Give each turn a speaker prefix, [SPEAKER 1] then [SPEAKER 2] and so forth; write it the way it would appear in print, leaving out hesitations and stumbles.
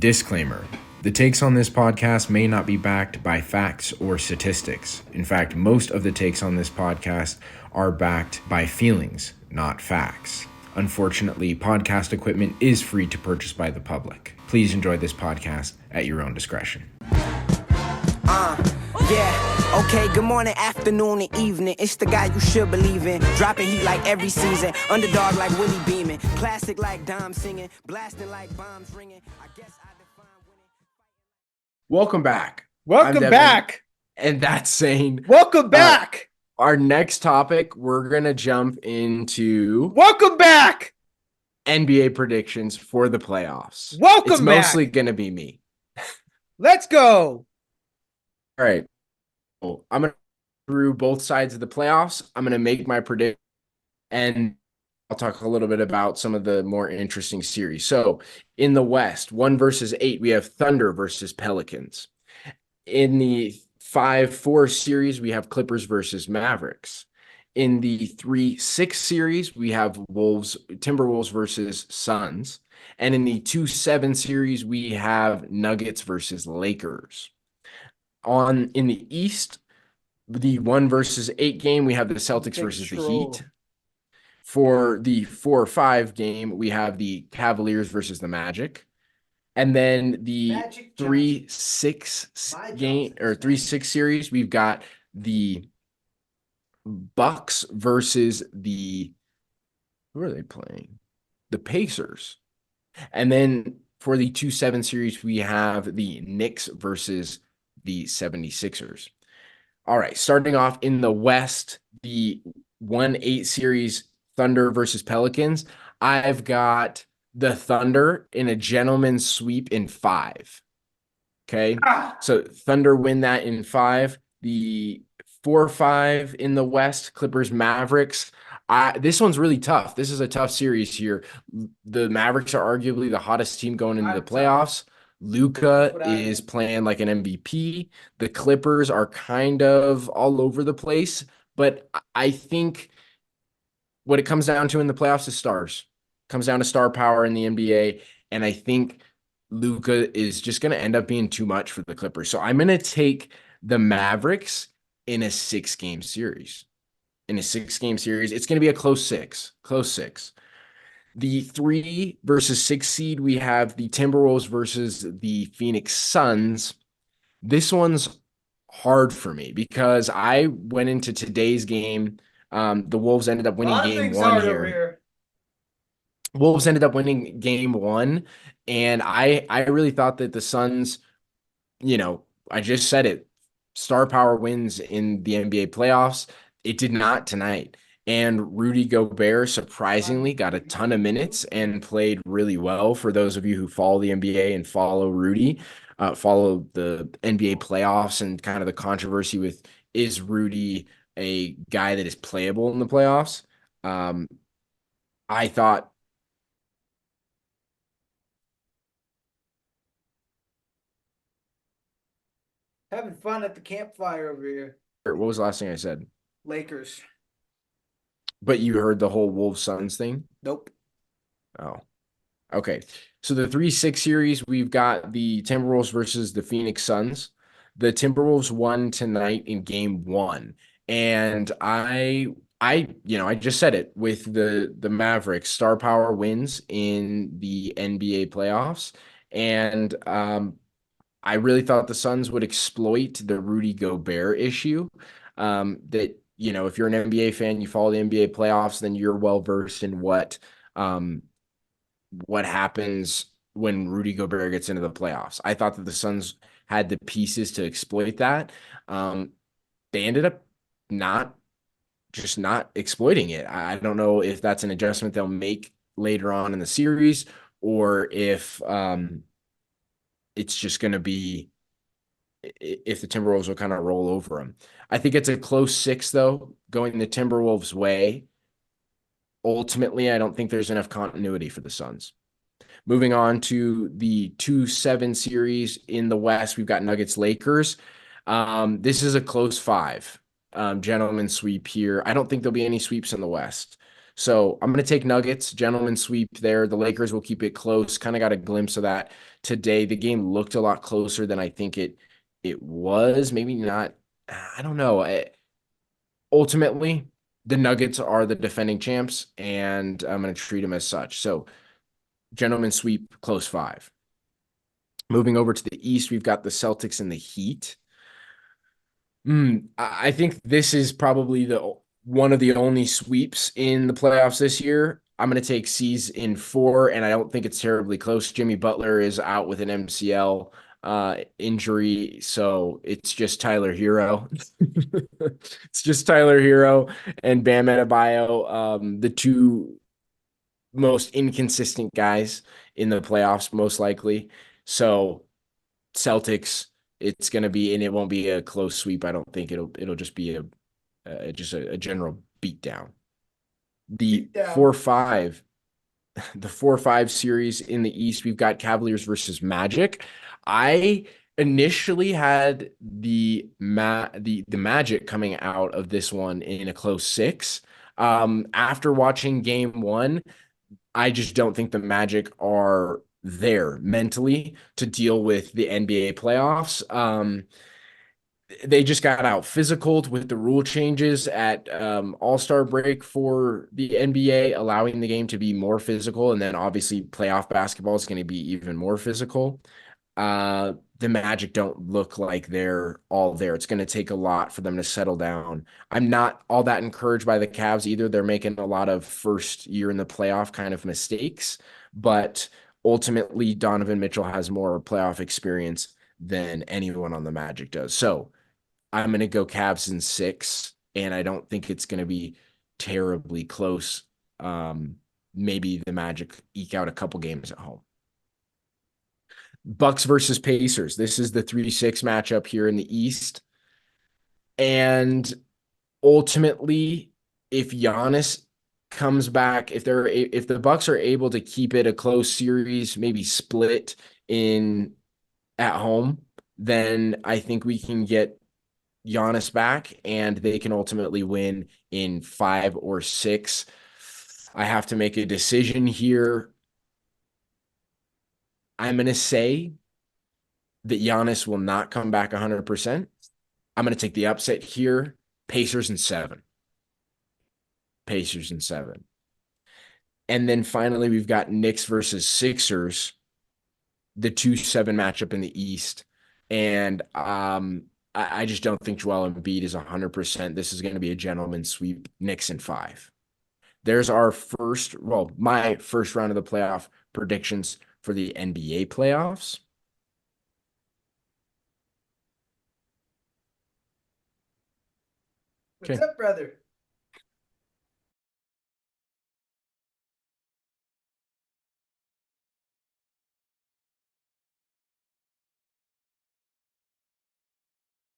[SPEAKER 1] Disclaimer. The takes on this podcast may not be backed by facts or statistics. In fact, most of the takes on this podcast are backed by feelings, not facts. Unfortunately, podcast equipment is free to purchase by the public. Please enjoy this podcast at your own discretion.
[SPEAKER 2] Okay, good morning, afternoon, and evening. It's the guy you should believe in. Dropping heat like every season. Underdog like Willie Beeman. Classic like Dom singing. Blasting like bombs ringing. I guess I define winning.
[SPEAKER 1] Welcome back.
[SPEAKER 3] Welcome
[SPEAKER 1] I'm Devin,
[SPEAKER 3] back.
[SPEAKER 1] And that's saying,
[SPEAKER 3] Welcome back.
[SPEAKER 1] Our next topic, we're going to jump into
[SPEAKER 3] Welcome back.
[SPEAKER 1] NBA predictions for the playoffs.
[SPEAKER 3] Welcome
[SPEAKER 1] It's
[SPEAKER 3] back.
[SPEAKER 1] mostly going to be me.
[SPEAKER 3] Let's go.
[SPEAKER 1] All right. I'm going to go through both sides of the playoffs. I'm going to make my prediction, and I'll talk a little bit about some of the more interesting series. So in the West, 1 versus 8, we have Thunder versus Pelicans. In the 5-4 series, we have Clippers versus Mavericks. In the 3-6 series, we have Timberwolves versus Suns. And in the 2-7 series, we have Nuggets versus Lakers. In the East, the 1 versus 8 game, we have the Celtics versus the Heat. For the 4-5 game, we have the Cavaliers versus the Magic. And then the 3-6 game or 3-6 series, we've got the Bucks versus who are they playing? The Pacers. And then for the 2-7 series, we have the Knicks versus the 76ers. All right, starting off in the West, the 1-8 series, Thunder versus Pelicans. I've got the Thunder in a gentleman's sweep in 5. Okay, so Thunder win that in 5. The 4-5 in the West, Clippers, Mavericks. This one's really tough. This is a tough series here. The Mavericks are arguably the hottest team going into the playoffs. Luka is playing like an MVP. The Clippers are kind of all over the place, but I think what it comes down to in the playoffs is stars. It comes down to star power in the NBA, and I think Luka is just going to end up being too much for the Clippers. So I'm going to take the Mavericks in a 6-game series. It's going to be a close 6. The 3 versus 6 seed, we have the Timberwolves versus the Phoenix Suns. This one's hard for me because I went into today's game. The Wolves ended up winning game 1 here. Wolves ended up winning game 1, and I really thought that the Suns, I just said it, star power wins in the NBA playoffs. It did not tonight. And Rudy Gobert surprisingly got a ton of minutes and played really well. For those of you who follow the NBA and follow Rudy, follow the NBA playoffs and kind of the controversy with, is Rudy a guy that is playable in the playoffs? I thought
[SPEAKER 3] Having fun at the campfire over here.
[SPEAKER 1] what was the last thing I said?
[SPEAKER 3] Lakers.
[SPEAKER 1] But you heard the whole Wolves Suns thing?
[SPEAKER 3] Nope.
[SPEAKER 1] Oh, okay. So the 3-6 series, we've got the Timberwolves versus the Phoenix Suns. The Timberwolves won tonight in game 1. And I just said it with the Mavericks, star power wins in the NBA playoffs. And I really thought the Suns would exploit the Rudy Gobert issue. That, if you're an NBA fan, you follow the NBA playoffs, then you're well versed in what happens when Rudy Gobert gets into the playoffs. I thought that the Suns had the pieces to exploit that. They ended up not exploiting it. I don't know if that's an adjustment they'll make later on in the series, or if it's just going to be if the Timberwolves will kind of roll over them. I think it's a close 6, though, going the Timberwolves' way. Ultimately, I don't think there's enough continuity for the Suns. Moving on to the 2-7 series in the West, we've got Nuggets-Lakers. This is a close 5. Gentlemen sweep here. I don't think there'll be any sweeps in the West. So I'm going to take Nuggets, gentleman sweep there. The Lakers will keep it close. Kind of got a glimpse of that today. The game looked a lot closer than I think it was. Maybe not. I don't know. Ultimately, the Nuggets are the defending champs, and I'm going to treat them as such. So, gentlemen sweep, close five. Moving over to the East, we've got the Celtics and the Heat. I think this is probably the one of the only sweeps in the playoffs this year. I'm going to take C's in four, and I don't think it's terribly close. Jimmy Butler is out with an MCL injury, so it's just Tyler Hero. It's just Tyler Hero and Bam Adebayo, the two most inconsistent guys in the playoffs, most likely. So Celtics, it's going to be, and it won't be a close sweep. I don't think it'll just be a general beatdown. The
[SPEAKER 3] Beat down.
[SPEAKER 1] 4-5, the 4-5 series in the East, we've got Cavaliers versus Magic. I initially had the Magic coming out of this one in a close six. After watching game one, I just don't think the Magic are there mentally to deal with the NBA playoffs. They just got out physical with the rule changes at All-Star break for the NBA, allowing the game to be more physical. And then obviously playoff basketball is going to be even more physical. The Magic don't look like they're all there. It's going to take a lot for them to settle down. I'm not all that encouraged by the Cavs either. They're making a lot of first year in the playoff kind of mistakes, but ultimately Donovan Mitchell has more playoff experience than anyone on the Magic does. So I'm going to go Cavs in six, and I don't think it's going to be terribly close. Maybe the Magic eke out a couple games at home. Bucks versus Pacers. This is the 3-6 matchup here in the East. And ultimately, if Giannis comes back, if the Bucks are able to keep it a close series, maybe split in at home, then I think we can get Giannis back and they can ultimately win in 5 or 6. I have to make a decision here. I'm going to say that Giannis will not come back 100%. I'm going to take the upset here. Pacers in 7. Pacers in 7. And then finally, we've got Knicks versus Sixers, the 2-7 matchup in the East. And I just don't think Joel Embiid is 100%. This is going to be a gentleman sweep. Knicks in 5. There's my first round of the playoff predictions for the NBA playoffs.
[SPEAKER 3] What's
[SPEAKER 1] Okay.
[SPEAKER 3] up, brother?